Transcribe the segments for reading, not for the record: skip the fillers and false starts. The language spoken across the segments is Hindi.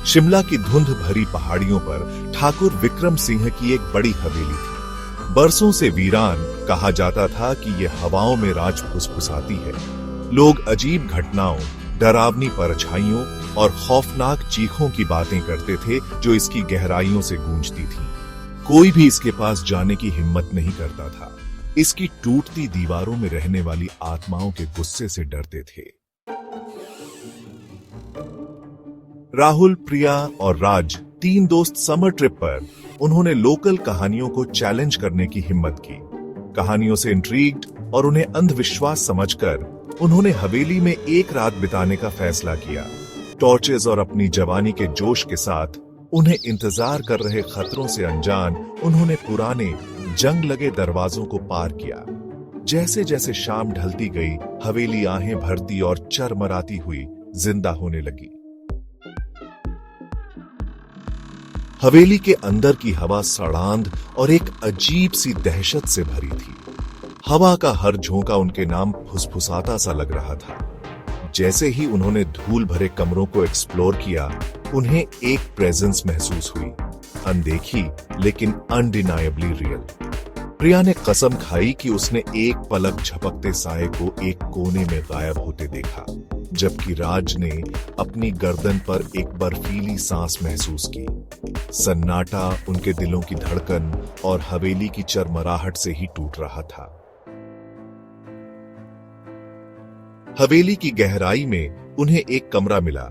शिमला की धुंध भरी पहाड़ियों पर ठाकुर विक्रम सिंह की एक बड़ी हवेली थी। बरसों से वीरान, कहा जाता था कि यह हवाओं में राज फुसफुसाती है। लोग अजीब घटनाओं, डरावनी परछाइयों और खौफनाक चीखों की बातें करते थे जो इसकी गहराइयों से गूंजती थी। कोई भी इसके पास जाने की हिम्मत नहीं करता था। इसकी टूटती दीवारों में रहने वाली आत्माओं के गुस्से से डरते थे। राहुल, प्रिया और राज, 3 दोस्त समर ट्रिप पर, उन्होंने लोकल कहानियों को चैलेंज करने की हिम्मत की। कहानियों से इंट्रीग्ड और उन्हें अंधविश्वास समझकर उन्होंने हवेली में एक रात बिताने का फैसला किया। टॉर्चेस और अपनी जवानी के जोश के साथ उन्हें इंतजार कर रहे खतरों से अनजान, उन्होंने पुराने जंग लगे दरवाजों को पार किया। जैसे जैसे शाम ढलती गई, हवेली आहें भरती और चरमराती हुई जिंदा होने लगी। हवेली के अंदर की हवा सड़ांध और एक अजीब सी दहशत से भरी थी। हवा का हर झोंका उनके नाम फुसफुसाता सा लग रहा था। जैसे ही उन्होंने धूल भरे कमरों को एक्सप्लोर किया, उन्हें एक प्रेजेंस महसूस हुई, अनदेखी लेकिन अनडिनायबली रियल। प्रिया ने कसम खाई कि उसने एक पलक झपकते साए को एक कोने में गायब होते देखा, जबकि राज ने अपनी गर्दन पर एक बर्फीली सांस महसूस की। सन्नाटा उनके दिलों की धड़कन और हवेली की चरमराहट से ही टूट रहा था। हवेली की गहराई में उन्हें एक कमरा मिला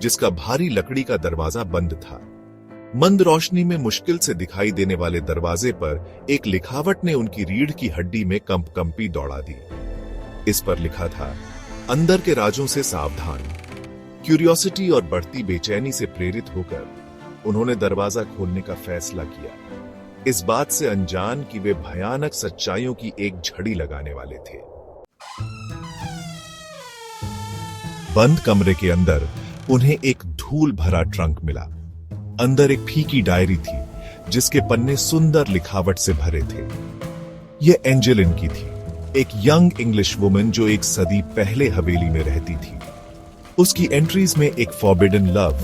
जिसका भारी लकड़ी का दरवाजा बंद था। मंद रोशनी में मुश्किल से दिखाई देने वाले दरवाजे पर एक लिखावट ने उनकी रीढ़ की हड्डी में कंपकंपी दौड़ा दी। इस पर लिखा था, अंदर के राजों से सावधान। क्यूरियोसिटी और बढ़ती बेचैनी से प्रेरित होकर उन्होंने दरवाजा खोलने का फैसला किया, इस बात से अनजान कि वे भयानक सच्चाइयों की एक झड़ी लगाने वाले थे। बंद कमरे के अंदर उन्हें एक धूल भरा ट्रंक मिला। अंदर एक फीकी डायरी थी जिसके पन्ने सुंदर लिखावट से भरे थे। यह एंजेलिन की थी, एक यंग इंग्लिश वुमन जो एक सदी पहले हवेली में रहती थी। उसकी एंट्रीज में एक फॉरबिडन लव,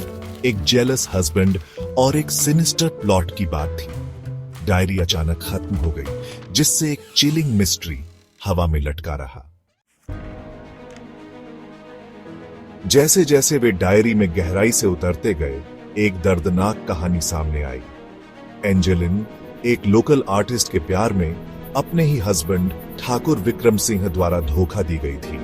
एक जेलस हस्बैंड और एक सिनिस्टर प्लॉट की बात थी। डायरी अचानक खत्म हो गई, जिससे एक चिलिंग मिस्ट्री हवा में लटका रहा। जैसे जैसे वे डायरी में गहराई से उतरते गए, एक दर्दनाक कहानी सामने आई। एंजेलिन एक लोकल आर्टिस्ट के प्यार में अपने ही हस्बैंड ठाकुर विक्रम सिंह द्वारा धोखा दी गई थी।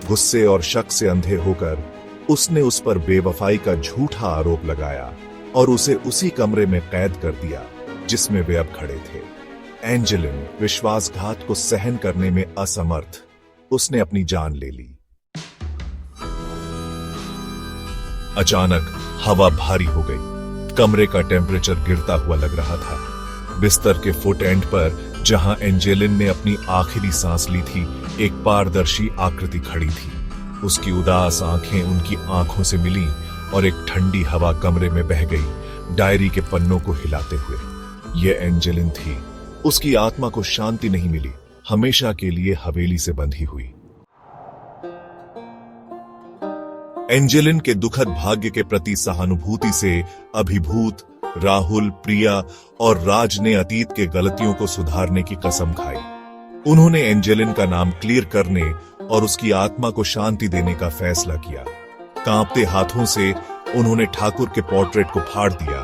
गुस्से और शक से अंधे होकर उसने उस पर बेवफाई का झूठा आरोप लगाया और उसे उसी कमरे में कैद कर दिया जिसमें वे अब खड़े थे। एंजेलिन विश्वासघात को सहन करने में असमर्थ, उसने अपनी जान ले ली। अचानक हवा भारी हो गई। कमरे का टेम्परेचर गिरता हुआ लग रहा था। बिस्तर के फुट एंड पर, जहां एंजेलिन ने अपनी आखिरी सांस ली थी, एक पारदर्शी आकृति खड़ी थी। उसकी उदास आंखें उनकी आंखों से मिली और एक ठंडी हवा कमरे में बह गई, डायरी के पन्नों को हिलाते हुए। यह एंजेलिन थी। उसकी आत्मा को शांति नहीं मिली, हमेशा के लिए हवेली से बंधी हुई। एंजेलिन के दुखद भाग्य के प्रति सहानुभूति से अभिभूत राहुल, प्रिया और राज ने अतीत के गलतियों को सुधारने की कसम खाई। उन्होंने एंजेलिन का नाम क्लियर करने और उसकी आत्मा को शांति देने का फैसला किया। कांपते हाथों से उन्होंने ठाकुर के पोर्ट्रेट को फाड़ दिया,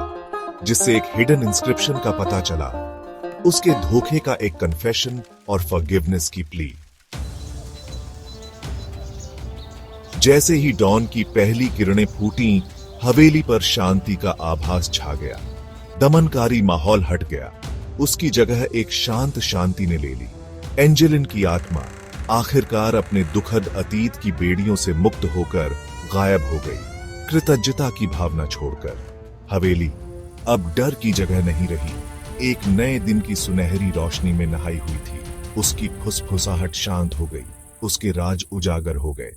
जिससे एक हिडन इंस्क्रिप्शन का पता चला, उसके धोखे का एक कन्फेशन और फॉरगिवनेस की प्ली। जैसे ही डॉन की पहली किरणें फूटीं, हवेली पर शांति का आभास छा गया। दमनकारी माहौल हट गया। उसकी जगह एक शांत शांति ने ले ली। एंजेलिन की आत्मा आखिरकार अपने दुखद अतीत की बेड़ियों से मुक्त होकर गायब हो गई, कृतज्ञता की भावना छोड़कर। हवेली अब डर की जगह नहीं रही, एक नए दिन की सुनहरी रोशनी में नहाई हुई थी। उसकी फुसफुसाहट शांत हो गई, उसके राज उजागर हो गए।